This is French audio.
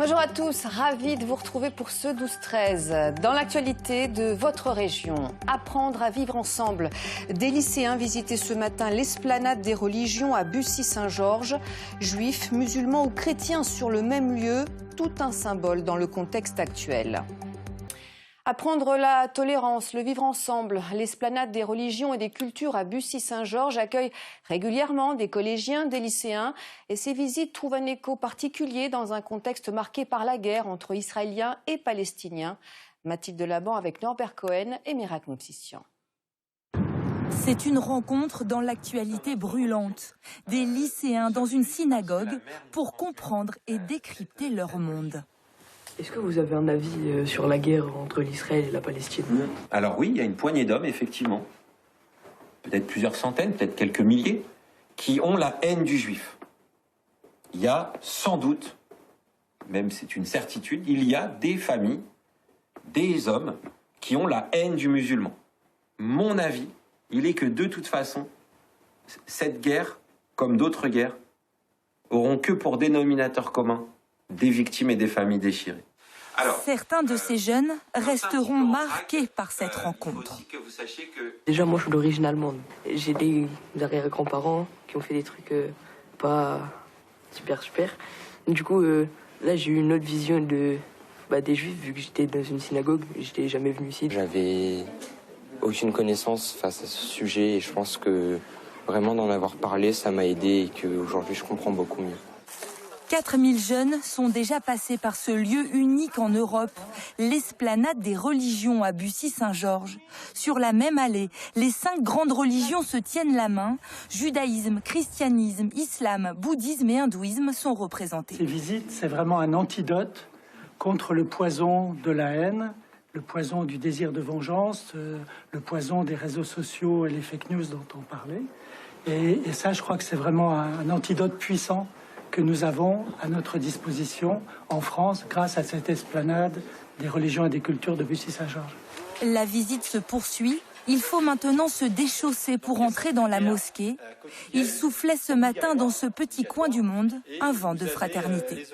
Bonjour à tous, ravi de vous retrouver pour ce 12-13. Dans l'actualité de votre région, apprendre à vivre ensemble. Des lycéens visitaient ce matin l'esplanade des religions à Bussy-Saint-Georges. Juifs, musulmans ou chrétiens sur le même lieu, tout un symbole dans le contexte actuel. Apprendre la tolérance, le vivre ensemble. L'esplanade des religions et des cultures à Bussy-Saint-Georges accueille régulièrement des collégiens, des lycéens. Et ces visites trouvent un écho particulier dans un contexte marqué par la guerre entre Israéliens et Palestiniens. Mathilde Delaban avec Norbert Cohen et Merak Moutsissian. C'est une rencontre dans l'actualité brûlante. Des lycéens dans une synagogue pour comprendre et décrypter leur monde. Est-ce que vous avez un avis sur la guerre entre l'Israël et la Palestine? Alors oui, il y a une poignée d'hommes, effectivement, peut-être plusieurs centaines, peut-être quelques milliers, qui ont la haine du juif. Il y a sans doute, même c'est une certitude, il y a des familles, des hommes qui ont la haine du musulman. Mon avis, il est que de toute façon, cette guerre, comme d'autres guerres, auront que pour dénominateur commun des victimes et des familles déchirées. Alors, certains de ces jeunes resteront marqués par cette rencontre. Déjà, moi, je suis d'origine allemande. J'ai des arrière-grands-parents qui ont fait des trucs pas super. Du coup, là, j'ai eu une autre vision des juifs, vu que j'étais dans une synagogue. J'étais jamais venu ici. J'avais aucune connaissance face à ce sujet et je pense que vraiment d'en avoir parlé, ça m'a aidé et qu'aujourd'hui, je comprends beaucoup mieux. 4000 jeunes sont déjà passés par ce lieu unique en Europe, l'esplanade des religions à Bussy-Saint-Georges. Sur la même allée, les 5 grandes religions se tiennent la main. Judaïsme, christianisme, islam, bouddhisme et hindouisme sont représentés. Ces visites, c'est vraiment un antidote contre le poison de la haine, le poison du désir de vengeance, le poison des réseaux sociaux et les fake news dont on parlait. Et ça, je crois que c'est vraiment un antidote puissant que nous avons à notre disposition en France grâce à cette esplanade des religions et des cultures de Bussy-Saint-Georges. La visite se poursuit. Il faut maintenant se déchausser pour entrer dans la mosquée. Il soufflait ce matin dans ce petit coin du monde un vent de fraternité.